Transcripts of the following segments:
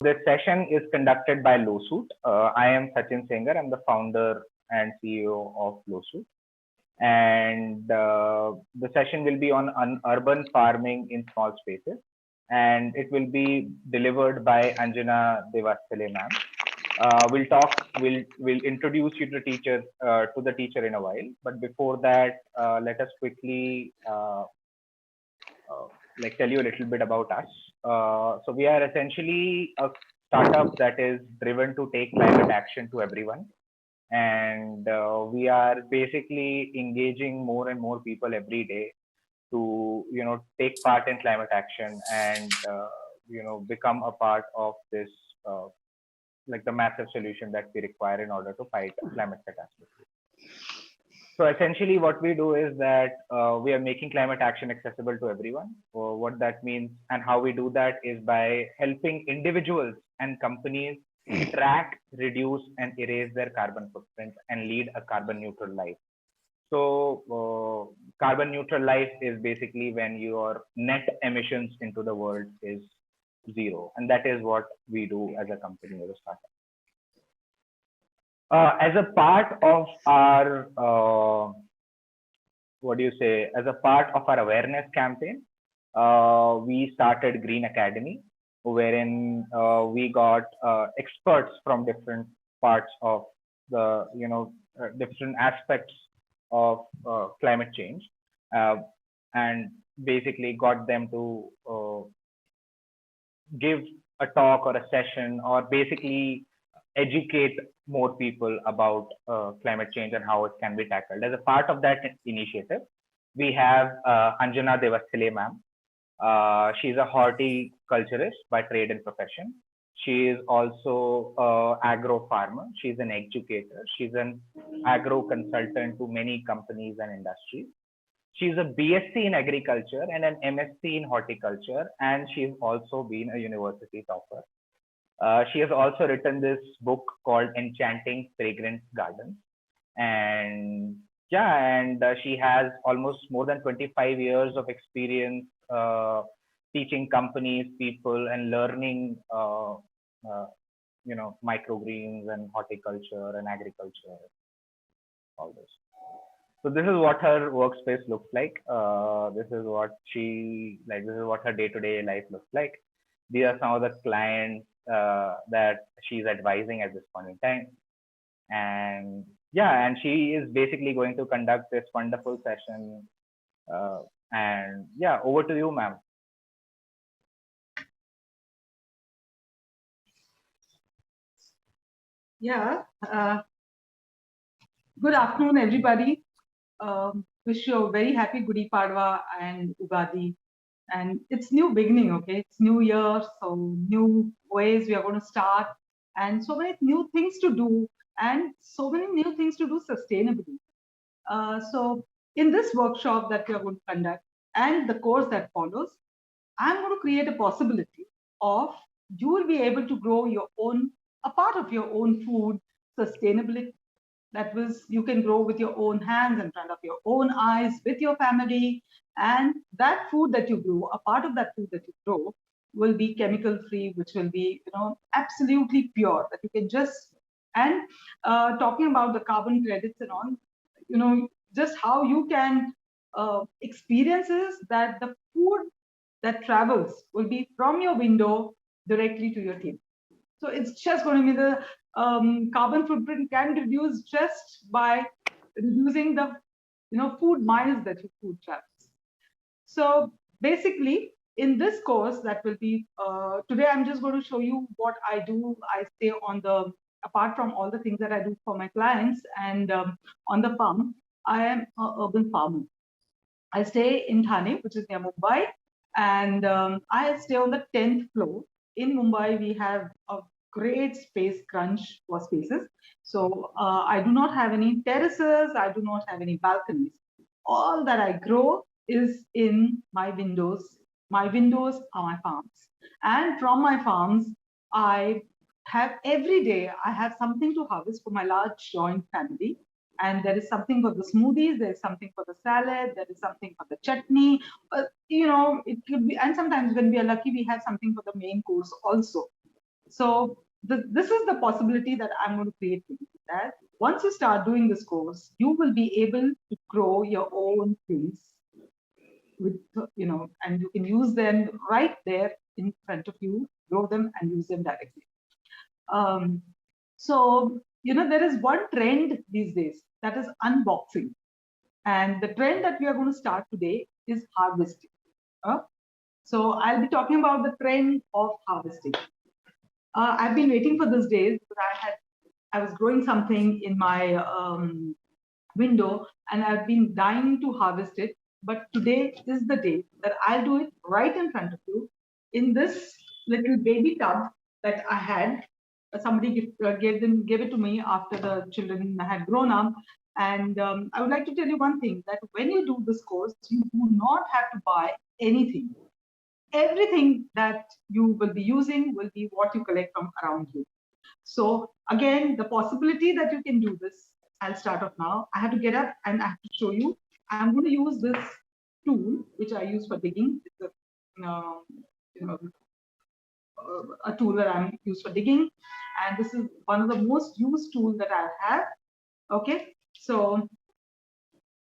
This session is conducted by Lawsuit. I am Sachin Sengar. I'm the founder and CEO of Lawsuit. And the session will be on urban farming in small spaces. And it will be delivered by Anjana Devastale ma'am. We'll introduce you to the teacher in a while. But before that, let us quickly tell you a little bit about us. So we are essentially a startup that is driven to take climate action to everyone, and we are basically engaging more and more people every day to take part in climate action and become a part of this the massive solution that we require in order to fight climate catastrophe. So essentially what we do is that we are making climate action accessible to everyone. What that means and how we do that is by helping individuals and companies track, reduce, and erase their carbon footprint and lead a carbon neutral life. So carbon neutral life is basically when your net emissions into the world is zero. And that is what we do as a company, as a startup. As a part of our, as a part of our awareness campaign, we started Green Academy, wherein we got experts from different parts of the, different aspects of climate change, and basically got them to give a talk or a session, or basically educate more people about climate change and how it can be tackled. As a part of that initiative, we have Anjana Devastale ma'am. She's a horticulturist by trade and profession. She is also an agro farmer. She's an educator. She's an agro consultant to many companies and industries. She's a BSc in agriculture and an MSc in horticulture, and she's also been a university topper. She has also written this book called Enchanting Fragrant Gardens. And she has almost more than 25 years of experience teaching companies, people, and learning, microgreens and horticulture and agriculture, all this. So this is what her workspace looks like. This is what this is what her day-to-day life looks like. These are some of the clients that she's advising at this point in time. And she is basically going to conduct this wonderful session. Over to you, ma'am. Good afternoon, everybody. Wish you a very happy Gudi Padwa and Ugadi. And it's new beginning, okay? It's new year, so new ways we are going to start, and so many new things to do, and so many new things to do sustainably. So in this workshop that we are going to conduct and the course that follows, I'm going to create a possibility of you will be able to grow your own, a part of your own food sustainably. That was, you can grow with your own hands in front of your own eyes with your family. And that food that you grow, a part of that food that you grow will be chemical free, which will be, absolutely pure, that you can just, and talking about the carbon credits and all, just how you can experiences that the food that travels will be from your window directly to your table. So it's just going to be the carbon footprint can reduce just by reducing the food miles that your food travels. So basically, in this course that will be today, I'm just going to show you what I do. I stay on the, apart from all the things that I do for my clients and on the farm, I am an urban farmer. I stay in Thane, which is near Mumbai, and I stay on the 10th floor. In Mumbai, we have a great space crunch for spaces. So I do not have any terraces. I do not have any balconies. All that I grow is in my windows. My windows are my farms. And from my farms, I have every day, I have something to harvest for my large joint family. And there is something for the smoothies, there's something for the salad, there is something for the chutney. It could be, and sometimes when we are lucky, we have something for the main course also. So this is the possibility that I'm going to create for you, that once you start doing this course, you will be able to grow your own things with, and you can use them right there in front of you, grow them and use them directly. So, there is one trend these days, that is unboxing. And the trend that we are going to start today is harvesting. So I'll be talking about the trend of harvesting. I've been waiting for this day because I was growing something in my window and I've been dying to harvest it. But today is the day that I'll do it right in front of you in this little baby tub that I had. Somebody gave it to me after the children had grown up. And I would like to tell you one thing, that when you do this course, you do not have to buy anything. Everything that you will be using will be what you collect from around you. So again, the possibility that you can do this, I'll start off now. I have to get up and I have to show you. I'm going to use this tool, which I use for digging. It's a tool that I'm used for digging. And this is one of the most used tools that I have. Okay, so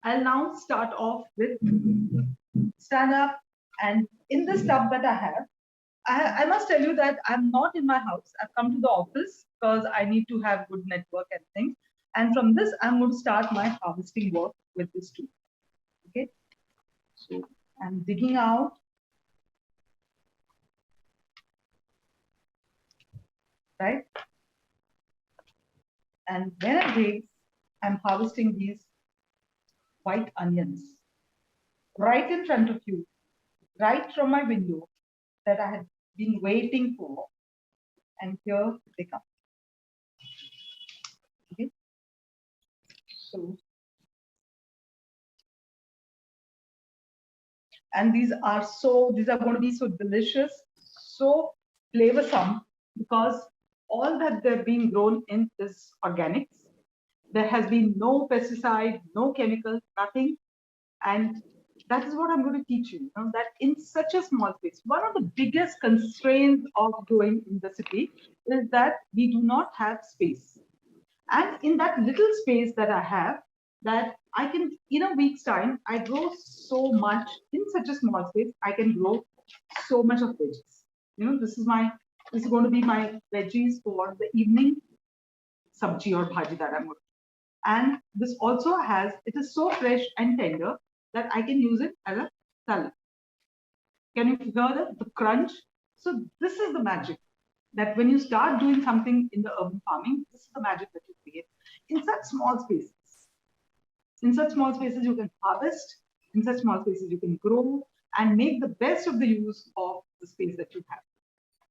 I'll now start off with stand up. And in this tub that I have, I must tell you that I'm not in my house. I've come to the office because I need to have good network and things. And from this, I'm going to start my harvesting work with this tool. Okay. So I'm digging out. Right. And when I dig, I'm harvesting these white onions right in front of you, right from my window that I had been waiting for. And here they come. Okay. So, and these are going to be so delicious, so flavorsome, because all that they're being grown in is organics. There has been no pesticide, no chemical, nothing. And that is what I'm going to teach you, that in such a small space, one of the biggest constraints of growing in the city is that we do not have space. And in that little space that I have, that I can, in a week's time, I grow so much in such a small space, I can grow so much of veggies. This is going to be my veggies for the evening sabji or bhaji that I'm going to. And this also it is so fresh and tender that I can use it as a salad. Can you hear the crunch? So this is the magic, that when you start doing something in the urban farming, this is the magic that you create in such small spaces. In such small spaces, you can harvest. In such small spaces, you can grow and make the best of the use of the space that you have.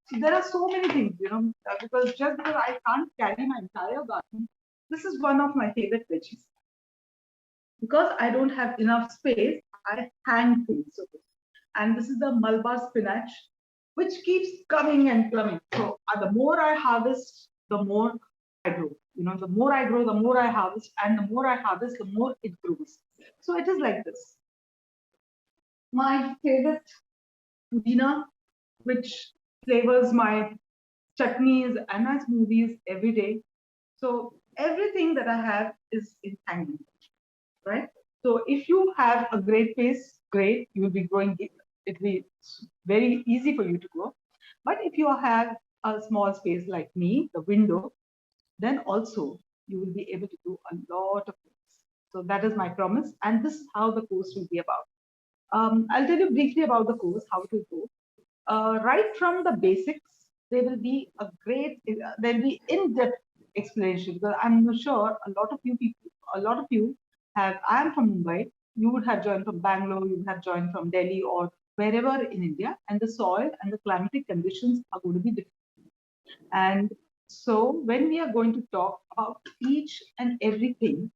So there are so many things, because just because I can't carry my entire garden, this is one of my favorite veggies. Because I don't have enough space, I hang things. Okay? And this is the Malabar spinach, which keeps coming and coming. So the more I harvest, the more I grow. The more I grow, the more I harvest, and the more I harvest, the more it grows. So it is like this. My favorite pudina, which flavors my chutneys and my smoothies every day. So everything that I have is in hanging, right? So if you have a great space, great, you will be growing it. It will be very easy for you to grow. But if you have a small space like me, the window, then also you will be able to do a lot of things. So that is my promise. And this is how the course will be about. I'll tell you briefly about the course, how it will go. Right from the basics, there will be there'll be in-depth explanation, because I'm sure a lot of you I'm from Mumbai, you would have joined from Bangalore, you would have joined from Delhi or wherever in India, and the soil and the climatic conditions are going to be different. And so when we are going to talk about each and everything,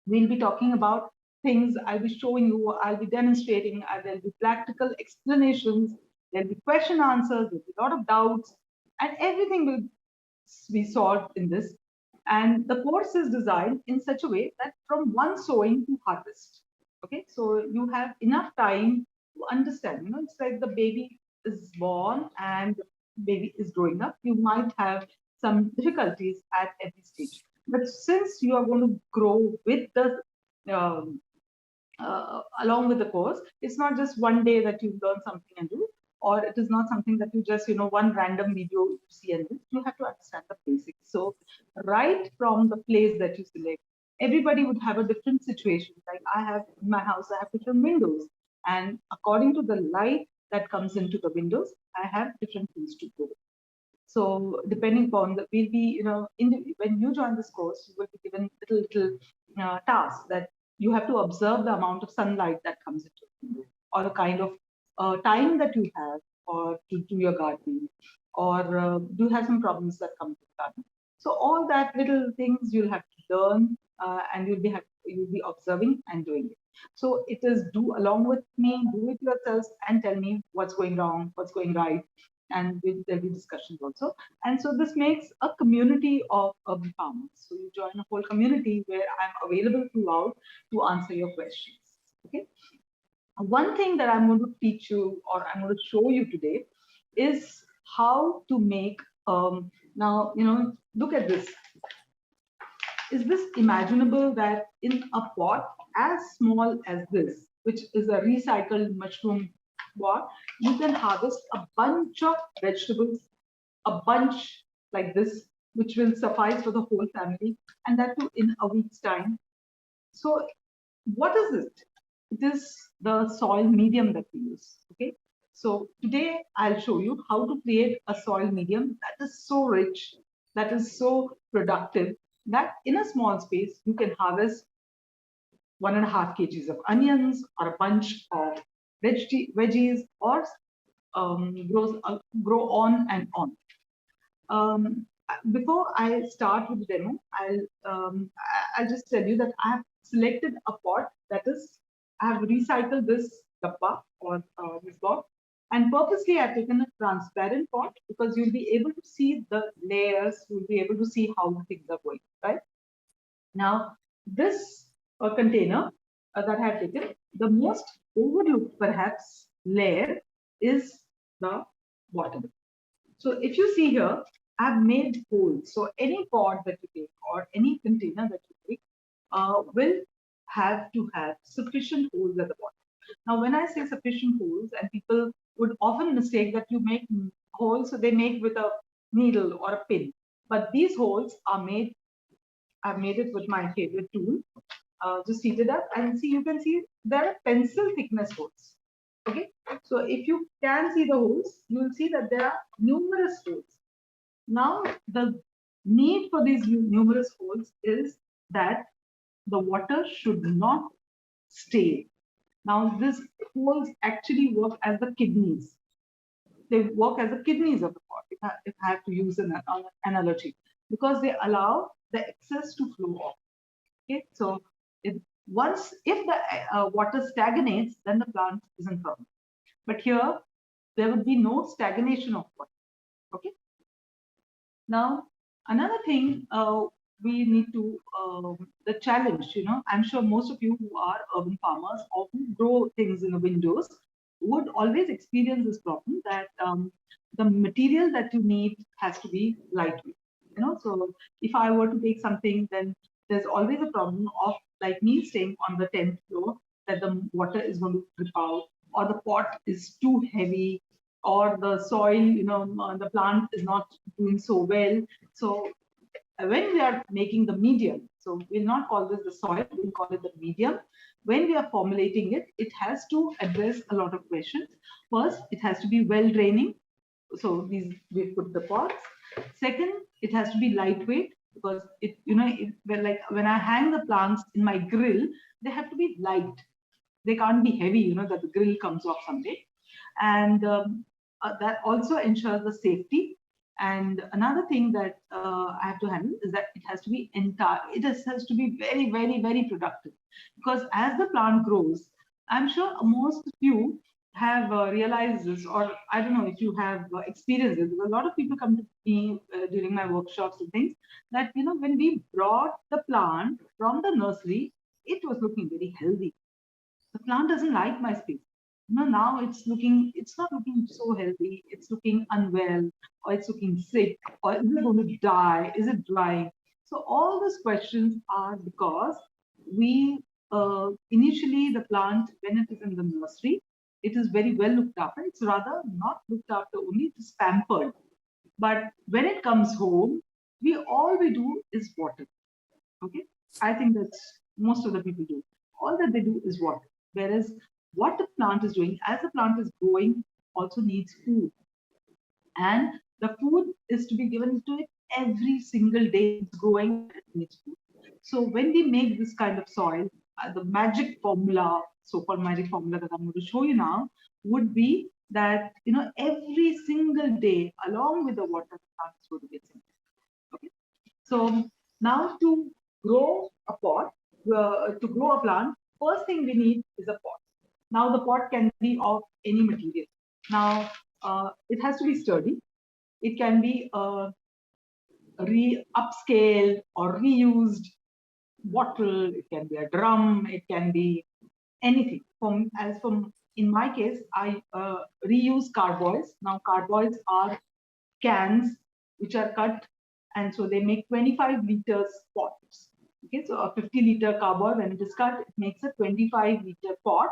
we'll be talking about things. I'll be showing you, I'll be demonstrating, there'll be practical explanations, there'll be question answers, there'll be a lot of doubts, and everything will be solved in this. And the course is designed in such a way that from one sowing to harvest. Okay, so you have enough time to understand. It's like the baby is born and baby is growing up, you might have some difficulties at every stage. But since you are going to grow with the um, along with the course, it's not just one day that you learn something and do, or it is not something that you just, one random video you see and do. You have to understand the basics. So right from the place that you select, everybody would have a different situation. Like I have in my house, I have different windows, and according to the light that comes into the windows, I have different things to grow. So depending upon the, we'll be, when you join this course, you will be given little tasks that you have to observe the amount of sunlight that comes into the window, or the kind of time that you have, or to do your gardening, or do you have some problems that come to the garden. So all that little things you'll have to learn, and you'll be observing and doing it. So it is do along with me, do it yourselves, and tell me what's going wrong, what's going right, and there'll be discussions also. And so this makes a community of urban farmers. So you join a whole community where I'm available throughout to answer your questions. Okay. One thing that I'm going to teach you, or I'm going to show you today, is how to make. Now, look at this. Is this imaginable that in a pot as small as this, which is a recycled mushroom pot, you can harvest a bunch of vegetables, a bunch like this, which will suffice for the whole family, and that too in a week's time. So what is it? It is the soil medium that we use. Okay. So today I'll show you how to create a soil medium that is so rich, that is so productive, that in a small space you can harvest 1.5 kgs of onions, or a bunch of veggies, or grow on and on. Before I start with the demo, I'll just tell you that I have selected a pot that is, I have recycled this dabba, or this pot, and purposely I've taken a transparent pot because you'll be able to see the layers, you'll be able to see how the things are going, right? Now, this container that I have taken, the most overlooked perhaps layer is the bottom. So if you see here, I've made holes. So any pot that you take, or any container that you take, will have to have sufficient holes at the bottom. Now, when I say sufficient holes, and people would often mistake that you make holes, so they make with a needle or a pin. But these holes are made, I've made it with my favorite tool. Just heat it up and see, you can see there are pencil thickness holes. Okay, so if you can see the holes, you will see that there are numerous holes. Now, the need for these numerous holes is that the water should not stay. Now, these holes actually work as the kidneys. They work as the kidneys of the pot, if I have to use an analogy, because they allow the excess to flow off. Okay, so if the water stagnates, then the plant is in problem. But here, there would be no stagnation of water. Okay. Now, another thing we need to, the challenge, I'm sure most of you who are urban farmers or who grow things in the windows would always experience this problem, that the material that you need has to be lightweight. So if I were to take something, then there's always a problem of, like me, staying on the 10th floor, that the water is going to drip out, or the pot is too heavy, or the soil, the plant is not doing so well. So when we are making the medium, so we'll not call this the soil, we'll call it the medium. When we are formulating it, it has to address a lot of questions. First, it has to be well draining. So we put the pots. Second, it has to be lightweight, because when I hang the plants in my grill, they have to be light. They can't be heavy, that the grill comes off someday. And that also ensures the safety. And another thing that I have to handle is that it has to be has to be very, very, very productive. Because as the plant grows, I'm sure most of you have realized this, or I don't know if you have experienced it. A lot of people come to me during my workshops and things, that, when we brought the plant from the nursery, it was looking very healthy. The plant doesn't like my space. now it's not looking so healthy. It's looking unwell, or it's looking sick, or is it going to die? Is it drying? So all these questions are because we initially the plant, when it is in the nursery, it is very well looked after. It's rather not looked after only, it is pampered. But when it comes home, all we do is water. Okay, I think that's most of the people do. All that they do is water. Whereas what the plant is doing, as the plant is growing, also needs food, and the food is to be given to it every single day. It's growing, it needs food. So when we make this kind of soil, the magic formula, so-called magic formula that I'm going to show you now, would be that every single day, along with the water, the plant is going to get something. Okay. So now to grow a pot, to grow a plant, first thing we need is a pot. Now the pot can be of any material. Now it has to be sturdy. It can be upscaled or reused bottle. It can be a drum. It can be anything. From in my case, I reuse carboys. Now carboys are cans which are cut, and so they make 25 liters pots. Okay, so a 50-liter carboy, when it is cut, it makes a 25-liter pot,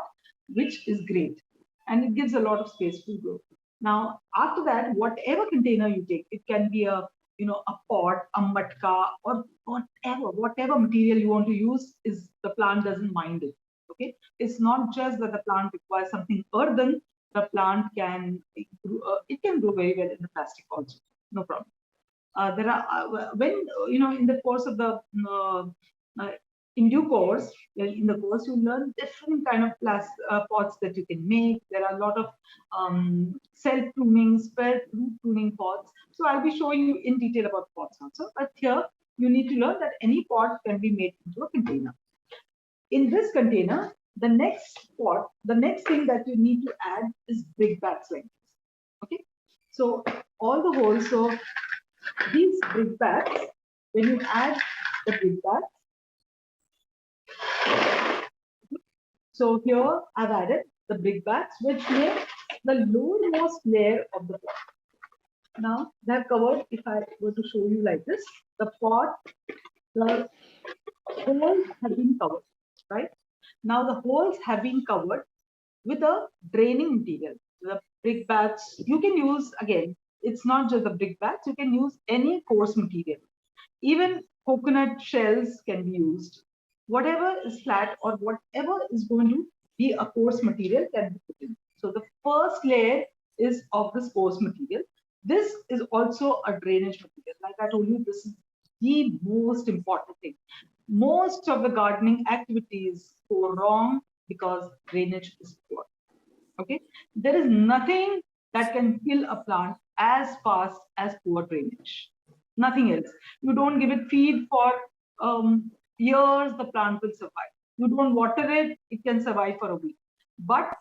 which is great, and it gives a lot of space to grow. Now, after that, whatever container you take, it can be a a pot, a matka, or whatever material you want to use, is the plant doesn't mind it. Okay, it's not just that the plant requires something earthen. The plant can it can grow very well in the plastic also, no problem. There are when in the course of the uh, in due course, in the course you learn different kind of pots that you can make. There are a lot of self pruning, spread root pruning pots. So I'll be showing you in detail about pots also. But here you need to learn that any pot can be made into a container. In this container, the next thing that you need to add is brick bats like this. Okay, so all the holes. So these brick bats, when you add the brick bats, so here I've added the brick bats, which make the lowermost layer of the pot. Now they're covered. If I were to show you like this, the pot, the holes have been covered, right? Now the holes have been covered with a draining material. The brick bats, you can use, again, it's not just the brick bats, you can use any coarse material. Even coconut shells can be used. Whatever is flat or whatever is going to be a coarse material can be put in. So the first layer is of this coarse material. This is also a drainage material. Like I told you, this is the most important thing. Most of the gardening activities go wrong because drainage is poor. Okay, there is nothing that can kill a plant as fast as poor drainage. Nothing else. You don't give it feed for years, the plant will survive. You don't water it, it can survive for a week. But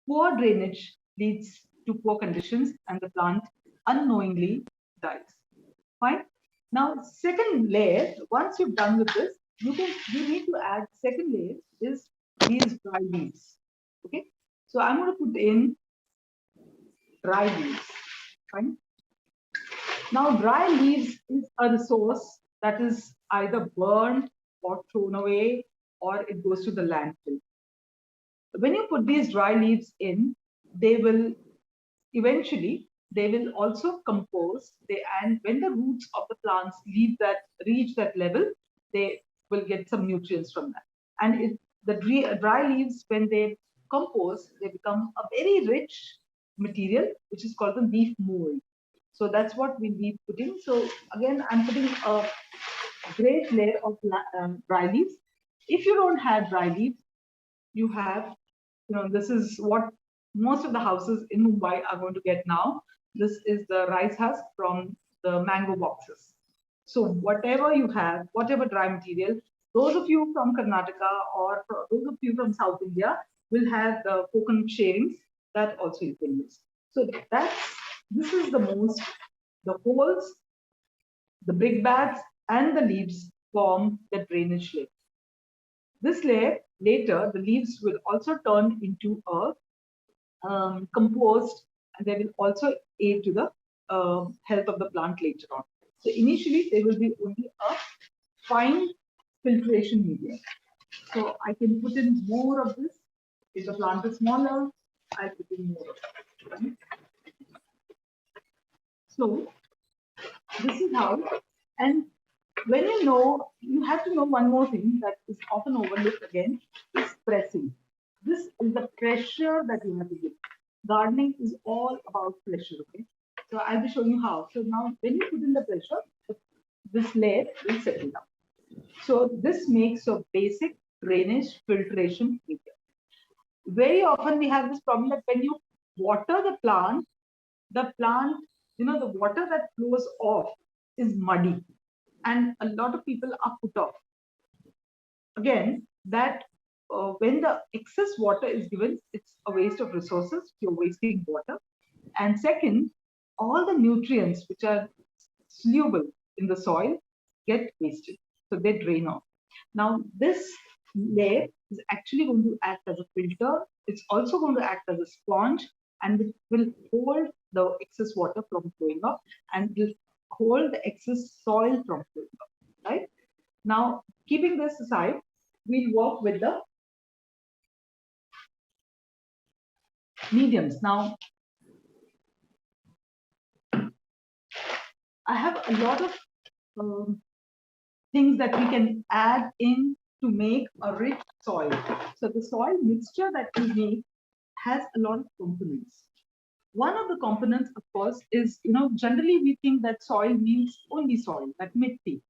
poor drainage leads to poor conditions, and the plant unknowingly dies. Fine. Now, second layer, once you're done with this, you need to add second layer is these dry leaves. Okay. So I'm going to put in dry leaves. Fine. Now, dry leaves is a resource that is either burned or thrown away, or it goes to the landfill. When you put these dry leaves in, they will eventually, they will also compose. And when the roots of the plants reach that level, they will get some nutrients from that. And the dry leaves, when they compose, they become a very rich material, which is called the leaf mold. So that's what we'll be putting. So again, I'm putting a great layer of dry leaves. If you don't have dry leaves, you have, this is what most of the houses in Mumbai are going to get now. This is the rice husk from the mango boxes. So whatever you have, whatever dry material, those of you from Karnataka or those of you from South India will have the coconut shavings that also you can use. So this is the holes, the brick bats and the leaves form the drainage layer. This layer, later, the leaves will also turn into a compost, and they will also aid to the health of the plant later on. So initially, there will be only a fine filtration medium. So I can put in more of this. If the plant is smaller, I put in more of it. Right? So this is how, and when you have to know one more thing that is often overlooked again, is pressing. This is the pressure that you have to give. Gardening is all about pressure, okay? So I'll be showing you how. So now when you put in the pressure, this layer will settle down. So this makes your basic drainage filtration medium. Very often we have this problem that when you water the plant, the water that flows off is muddy, and a lot of people are put off. Again, that when the excess water is given, it's a waste of resources. You're wasting water. And second, all the nutrients which are soluble in the soil get wasted. So they drain off. Now, this layer is actually going to act as a filter. It's also going to act as a sponge, and it will hold the excess water from flowing off, and will hold the excess soil from flowing off. Right? Now, keeping this aside, we'll work with the mediums. Now, I have a lot of things that we can add in to make a rich soil. So the soil mixture that we make has a lot of components. One of the components, of course, is, generally we think that soil means only soil, that mitti,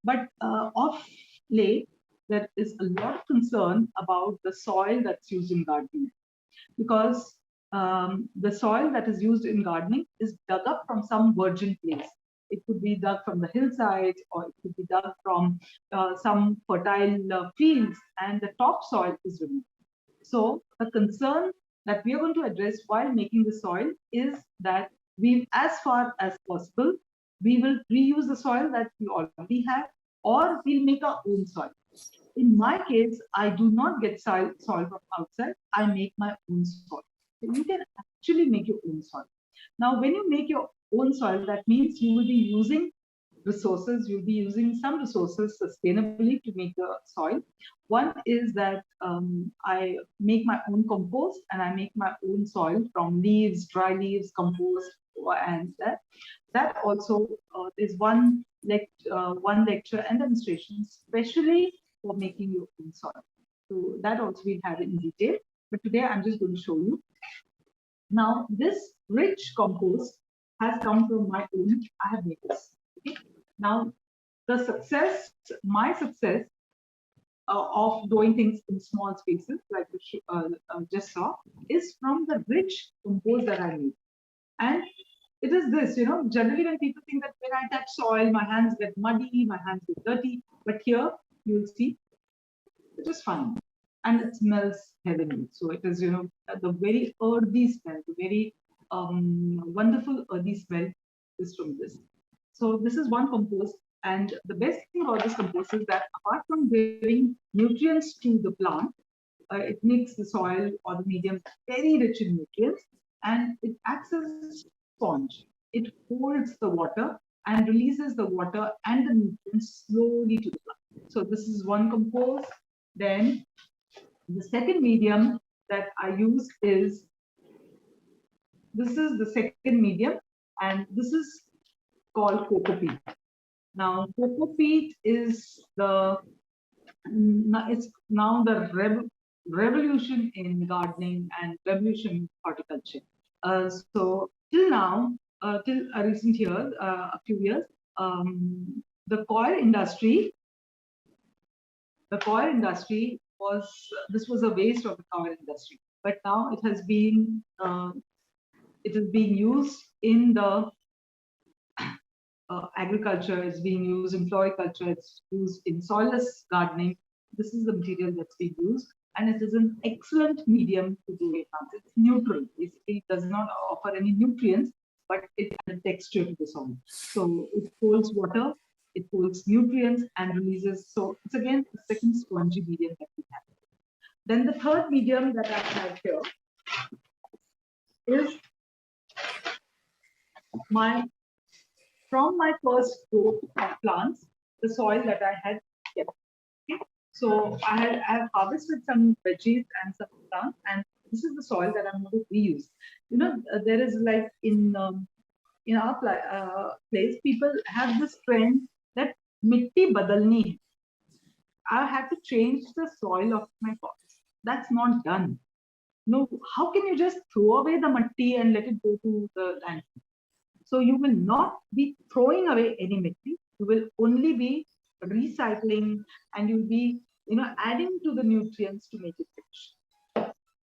but of late, there is a lot of concern about the soil that's used in gardening, because the soil that is used in gardening is dug up from some virgin place. It could be dug from the hillsides, or it could be dug from some fertile fields, and the topsoil is removed. So the concern that we are going to address while making the soil is that we, as far as possible, we will reuse the soil that we already have, or we'll make our own soil. In my case, I do not get soil from outside. I make my own soil. So you can actually make your own soil. Now, when you make your own soil, that means you will be using resources. You'll be using some resources sustainably to make the soil. One is that I make my own compost, and I make my own soil from leaves, dry leaves, compost, and that also is one lecture and demonstration, especially for making your own soil. So that also we'll have in detail. But today I'm just going to show you. Now, this rich compost has come from my own. I have made this. Okay? Now, my success of doing things in small spaces, like we just saw, is from the rich compost that I made. And it is this, generally when people think that when I touch soil, my hands get muddy, my hands get dirty. But here, you'll see, it is fine. And it smells heavenly. So it is, the very earthy smell, the very wonderful earthy smell is from this. So this is one compost. And the best thing about this compost is that apart from giving nutrients to the plant, it makes the soil or the medium very rich in nutrients, and it acts as a sponge. It holds the water and releases the water and the nutrients slowly to the plant. So this is one compost. Then the second medium that I use is, this is the second medium, and this is called Cocopeat. Now, Cocopeat is it's now the revolution in gardening and revolution in horticulture. So till now, till a recent year, a few years, the coir industry was a waste of the coir industry. But now it is being used in the agriculture, it's being used in floriculture, it's used in soilless gardening. This is the material that's being used, and it is an excellent medium to do it. It's neutral. Basically, it does not offer any nutrients, but it adds texture to the soil. So it holds water, it holds nutrients, and releases. So it's again the second spongy medium that we have. Then the third medium that I have here is from my first growth of plants, the soil that I had kept. Okay? So I have harvested some veggies and some plants, and this is the soil that I'm going to reuse. There is like in our place, people have this trend that mitti badalni hai. I had to change the soil of my pots. That's not done. No, how can you just throw away the matti and let it go to the landfill? So you will not be throwing away any mitti. You will only be recycling, and you'll be adding to the nutrients to make it rich.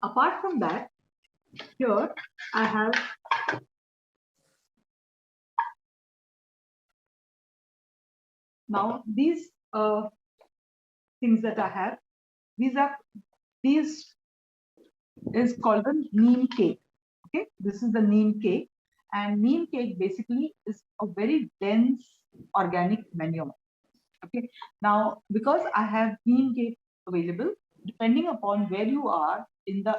Apart from that, here I have now these things that I have. These is called the Neem Cake. Okay, this is the Neem Cake, and Neem Cake basically is a very dense organic manure. Okay, now because I have Neem Cake available, depending upon where you are in the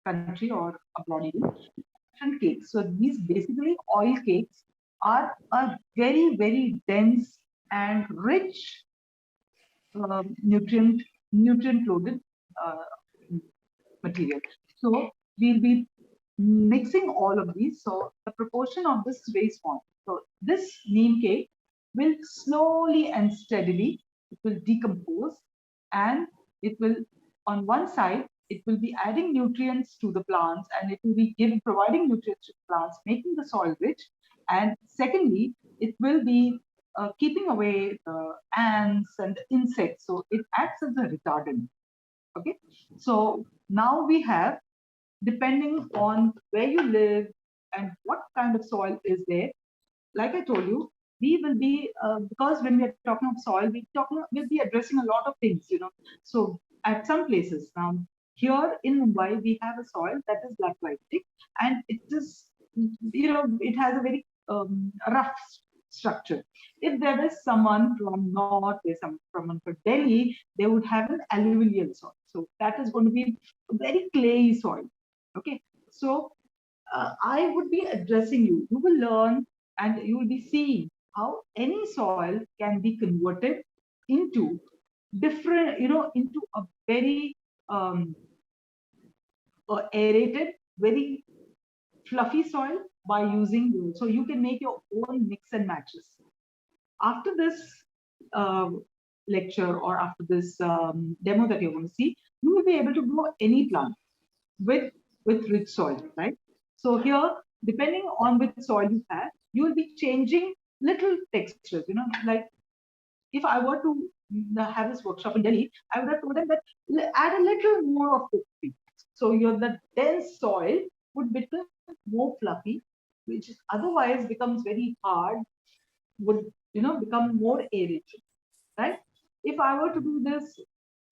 country or abroad, different cakes. So these basically oil cakes are a very dense and rich nutrient loaded uh, material. So we'll be mixing all of these. So the proportion of this is very small. So this neem cake will slowly and steadily, it will decompose, and it will, on one side, it will be adding nutrients to the plants, and it will be providing nutrients to the plants, making the soil rich. And secondly, it will be keeping away the ants and the insects. So it acts as a retardant. Okay, so now we have, depending on where you live and what kind of soil is there, like I told you, we will be because when we are talking of soil, we'll be addressing a lot of things, So at some places now, here in Mumbai, we have a soil that is black white, and it is, it has a very rough structure. If there is someone from north, there's someone from Delhi, they would have an alluvial soil. So that is going to be a very clayey soil. Okay, so I would be addressing you. You will learn and you will be seeing how any soil can be converted into different, into a very aerated, very fluffy soil by using you. So you can make your own mix and matches. After this lecture or after this demo that you're going to see, you will be able to grow any plant with rich soil, right? So here, depending on which soil you have, you will be changing little textures. Like if I were to have this workshop in Delhi, I would have told them that add a little more of cocopeat. So the dense soil would become more fluffy, which otherwise becomes very hard, would become more aerated, right? If I were to do this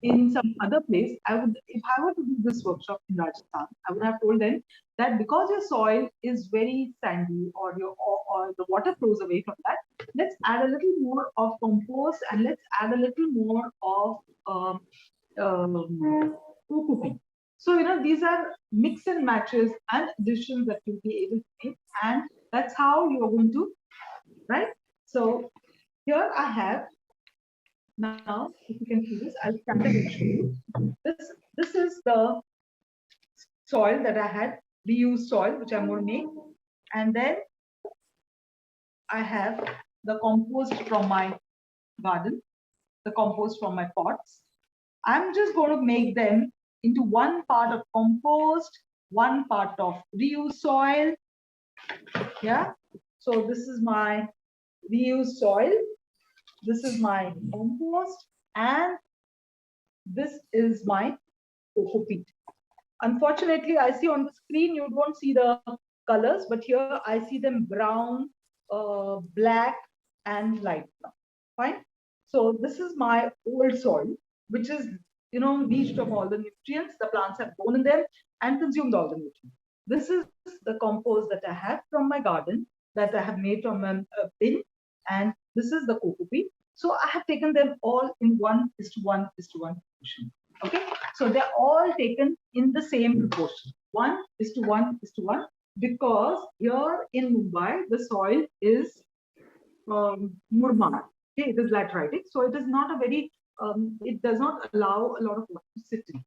in some other place, if I were to do this workshop in Rajasthan, I would have told them that because your soil is very sandy, or the water flows away from that, let's add a little more of compost, and let's add a little more of cocopeat. So these are mix and matches and additions that you'll be able to make, and that's how you're going to, right? So here I have, now, if you can see this, I'll stand and show you. This is the soil that I had, reused soil, which I'm going to make. And then I have the compost from my garden, the compost from my pots. I'm just going to make them into one part of compost, one part of reused soil. Yeah. So this is my reused soil. This is my compost, and this is my cocopeat. Unfortunately, I see on the screen you don't see the colors, but here I see them brown, black, and light brown. Fine. So this is my old soil, which is leached of all the nutrients. The plants have grown in them and consumed all the nutrients. This is the compost that I have from my garden, that I have made from a bin, and this is the cocopeat. So I have taken them all in 1:1:1 proportion. Okay. So they're all taken in the same proportion, 1:1:1, because here in Mumbai, the soil is Murmana. Okay, it is lateritic, so it is not a very, it does not allow a lot of water to sit in.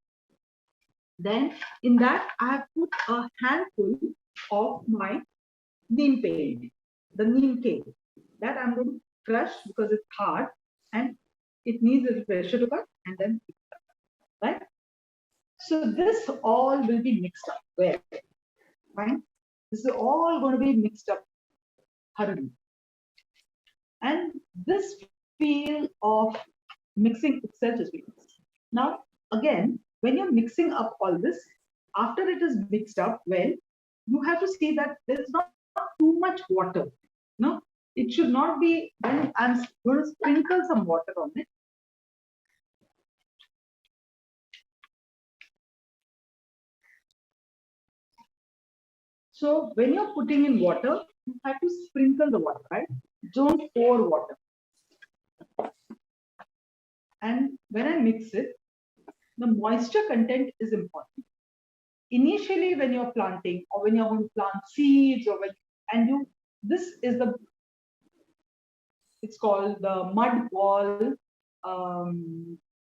Then in that, I have put a handful of my neem paint, the neem cake. That I'm going to crush because it's hard and it needs a pressure to cut, and then right. So this all will be mixed up. Where? Fine. This is all going to be mixed up thoroughly. And this feel of mixing itself is because now again, when you're mixing up all this, after it is mixed up well, you have to see that there is not too much water. No, it should not be. When I'm going to sprinkle some water on it. So when you're putting in water, you have to sprinkle the water, right? Don't pour water. And when I mix it, the moisture content is important. Initially, when you're planting or when you're going to plant seeds, or when this is it's called the mud ball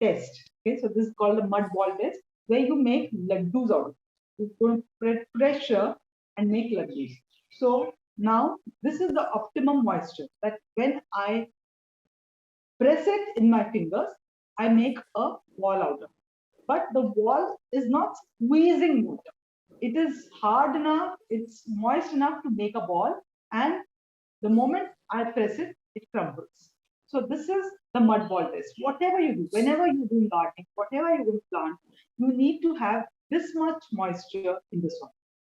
test. Okay, so this is called the mud ball test, where you make laddus out of it. You're going to spread pressure and make laddus. So now this is the optimum moisture, that when I press it in my fingers, I make a ball out of it. But the ball is not squeezing water. It is hard enough, it's moist enough to make a ball, and the moment I press it, it crumbles. So this is the mud ball test. Whatever you do, whenever you're doing gardening, whatever you're going to plant, you need to have this much moisture in the soil.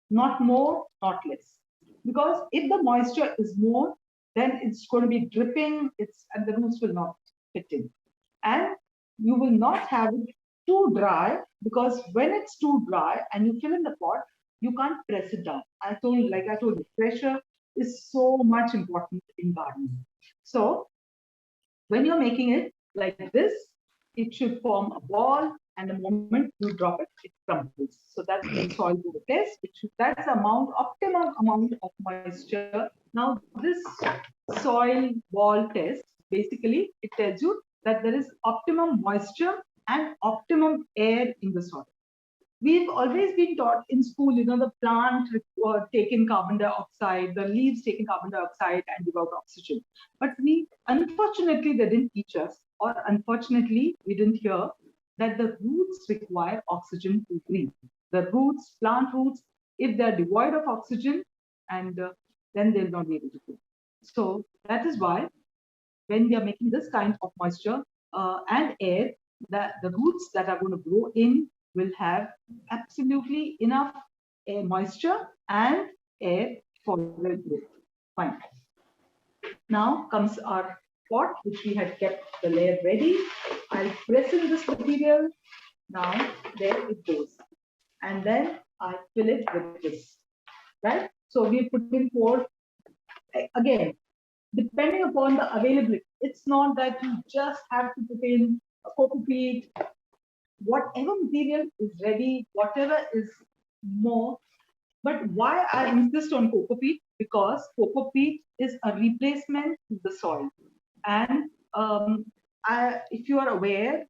Not more, not less. Because if the moisture is more, then it's going to be dripping, and the roots will not fit in. And you will not have it too dry, because when it's too dry and you fill in the pot, you can't press it down. I told you, pressure is so much important in gardening. So when you're making it like this, it should form a ball, and the moment you drop it, it crumbles. So that's the soil test. That's the optimum amount of moisture. Now this soil ball test, basically it tells you that there is optimum moisture and optimum air in the soil. We've always been taught in school, the plant take in carbon dioxide, the leaves take in carbon dioxide and give out oxygen. But unfortunately, they didn't teach us, or unfortunately, we didn't hear that the roots require oxygen to breathe. The roots, plant roots, if they're devoid of oxygen, and then they'll not be able to grow. So that is why when we are making this kind of moisture and air, that the roots that are going to grow in will have absolutely enough moisture and air for the growth. Fine. Now comes our pot, which we had kept the layer ready. I'll press in this material. Now there it goes. And then I fill it with this. Right? So we put in 4. Again, depending upon the availability, it's not that you just have to put in a Cocopeat. Whatever material is ready, whatever is more. But why I insist on Cocopeat? Because Cocopeat is a replacement to the soil. And if you are aware,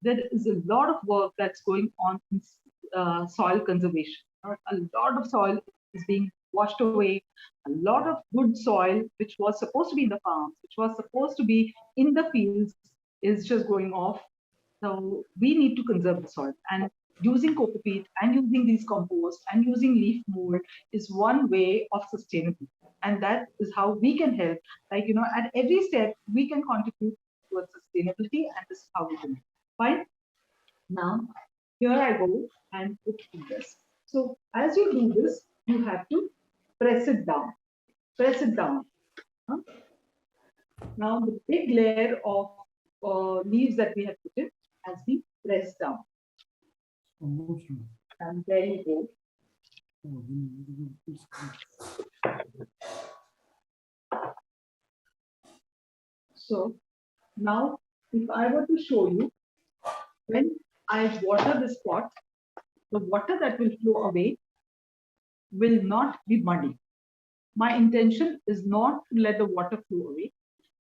there is a lot of work that's going on in soil conservation. A lot of soil is being washed away. A lot of good soil, which was supposed to be in the farms, which was supposed to be in the fields, is just going off. So we need to conserve the soil, and using Cocopeat and using these compost and using leaf mold is one way of sustainability. And that is how we can help. At every step, we can contribute towards sustainability, and this is how we do it. Fine. Now, here I go and put this. So as you do this, you have to press it down. Press it down. Huh? Now the big layer of leaves that we have put in has been pressed down. And there you go. So now, if I were to show you, when I water this pot, the water that will flow away will not be muddy. My intention is not to let the water flow away.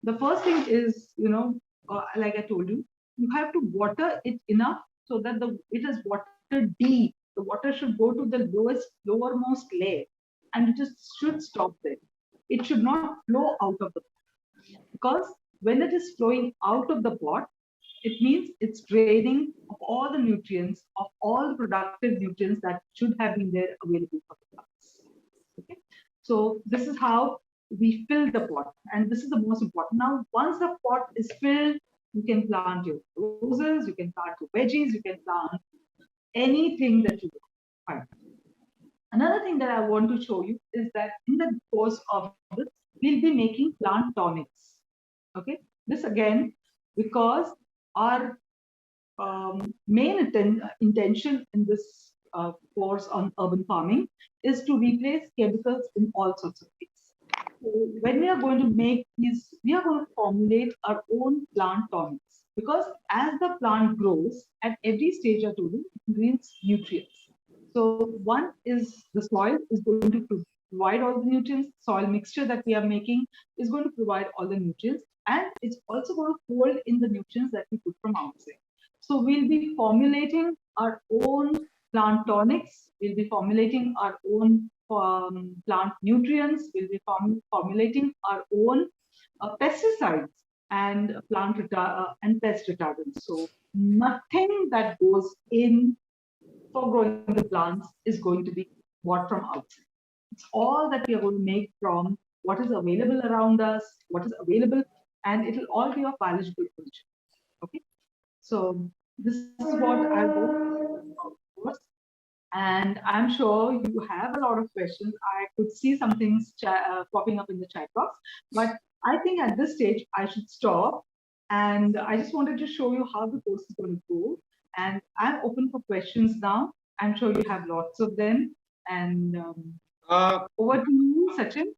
The first thing is, like I told you, you have to water it enough so that it is watered deep. The water should go to the lowermost layer, and it just should stop there. It should not flow out of the pot, because when it is flowing out of the pot, it means it's draining of all the nutrients, of all the productive nutrients that should have been there available for the plants. Okay, so this is how we fill the pot, and this is the most important. Now, once the pot is filled, you can plant your roses, you can plant your veggies, you can plant anything that you want. Another thing that I want to show you is that in the course of this, we'll be making plant tonics. Okay, this again, because our main intention in this course on urban farming is to replace chemicals in all sorts of ways. So when we are going to make these, we are going to formulate our own plant tonics, because as the plant grows, at every stage I told you, it needs nutrients. So one is the soil is going to provide all the nutrients. Soil mixture that we are making is going to provide all the nutrients, and it's also going to hold in the nutrients that we put from outside. So we'll be formulating our own plant tonics. We'll be formulating our own plant nutrients. We'll be formulating our own pesticides and and pest retardants. So nothing that goes in for growing the plants is going to be bought from outside. It's all that we are going to make from what is available around us, what is available, and it will all be of biological origin. Okay, so this is what I will, and I'm sure you have a lot of questions. I could see some things popping up in the chat box, but I think at this stage I should stop. And I just wanted to show you how the course is going to go. And I'm open for questions now. I'm sure you have lots of them. And over to you, Sachin.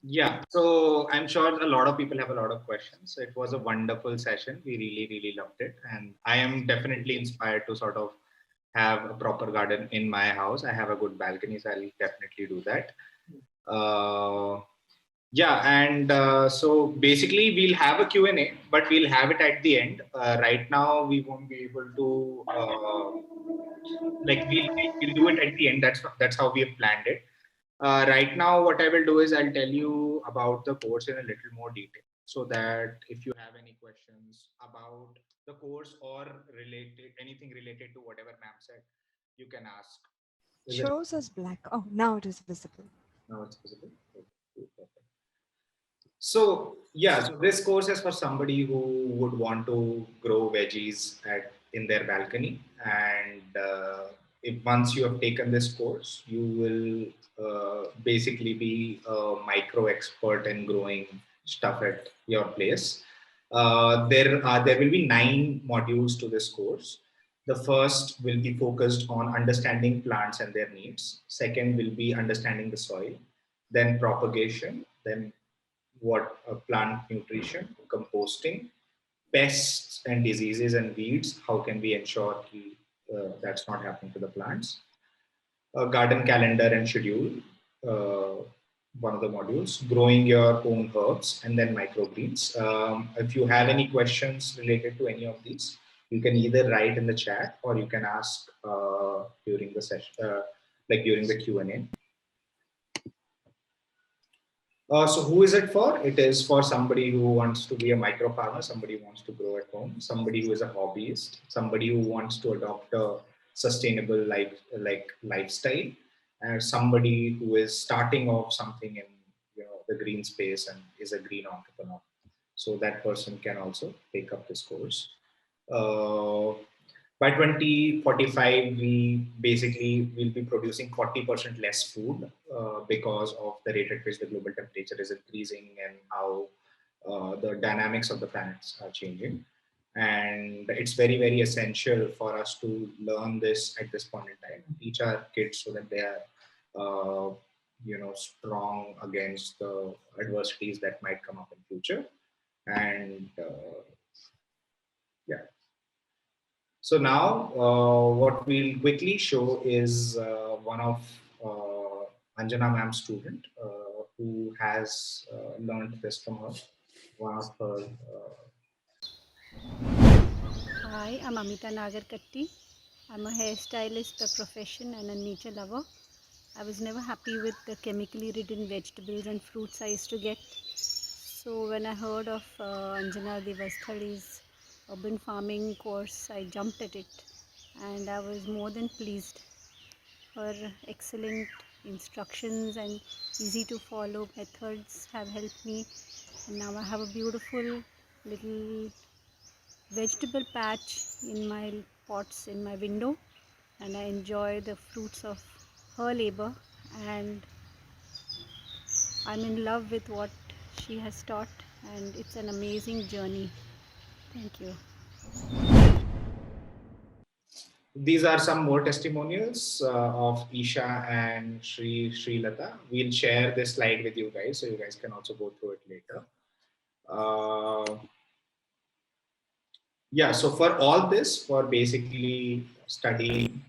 Yeah, so I'm sure a lot of people have a lot of questions. It was a wonderful session. We really, really loved it. And I am definitely inspired to sort of have a proper garden in my house. I have a good balcony, so I'll definitely do that. Yeah, and so basically we'll have a Q&A, but we'll have it at the end. Right now, we won't be able to, we'll do it at the end. That's how we have planned it. Right now, what I will do is I'll tell you about the course in a little more detail, so that if you have any questions about the course or anything related to whatever ma'am said, you can ask. Shows us black. Oh, now it is visible. Now it's visible. Okay. So yeah, so this course is for somebody who would want to grow veggies in their balcony, and if once you have taken this course, you will basically be a micro expert in growing stuff at your place. There will be 9 modules to this course. The first will be focused on understanding plants and their needs. Second will be understanding the soil, then propagation, then plant nutrition, composting, pests and diseases and weeds. How can we ensure that's not happening to the plants? A garden calendar and schedule, one of the modules, growing your own herbs, and then microgreens. If you have any questions related to any of these, you can either write in the chat or you can ask during the session, like during the Q&A. So who is it for? It is for somebody who wants to be a micro farmer, somebody who wants to grow at home, somebody who is a hobbyist, somebody who wants to adopt a sustainable lifestyle, and somebody who is starting off something in the green space and is a green entrepreneur. So that person can also take up this course. By 2045, we basically will be producing 40% less food because of the rate at which the global temperature is increasing and how the dynamics of the planets are changing. And it's very, very essential for us to learn this at this point in time, teach our kids so that they are, strong against the adversities that might come up in future. And yeah. So now what we'll quickly show is one of Anjana ma'am's student who has learned this from her. One of her. Hi, I'm Amita Nagarkatti. I'm a hairstylist by profession and a nature lover. I was never happy with the chemically ridden vegetables and fruits I used to get. So when I heard of Anjana Devasthali's urban farming course, I jumped at it and I was more than pleased. Her excellent instructions and easy to follow methods have helped me, and now I have a beautiful little vegetable patch in my pots in my window, and I enjoy the fruits of her labor, and I'm in love with what she has taught, and it's an amazing journey. Thank you. These are some more testimonials of Isha and Sri Lata. We'll share this slide with you guys, so you guys can also go through it later. Yeah, so for all this, for basically studying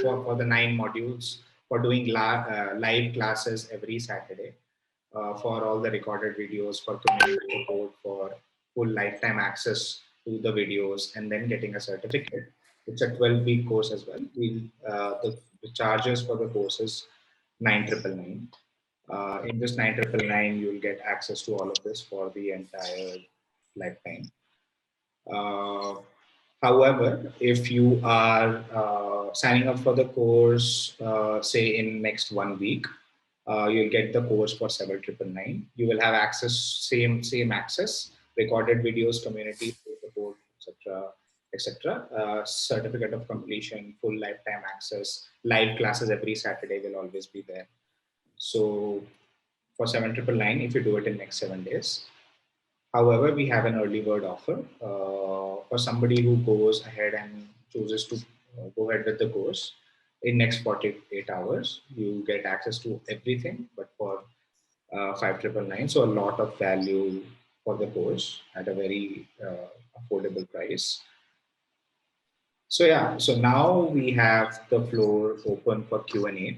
for the 9 modules, for doing live classes every Saturday, for all the recorded videos, for community support, for full lifetime access to the videos, and then getting a certificate. It's a 12-week course as well. The charges for the course is 9,999. In this 9,999, you will get access to all of this for the entire lifetime. However, if you are signing up for the course, say in next 1 week, you'll get the course for 7,999. You will have access, same access, recorded videos, community support, etc. Certificate of completion, full lifetime access, live classes every Saturday will always be there. So for 7,999, if you do it in next 7 days. However, we have an early bird offer for somebody who goes ahead and chooses to go ahead with the course. In next 48 hours, you get access to everything, but for 5,999. So a lot of value for the course at a very affordable price. So yeah, so now we have the floor open for Q&A.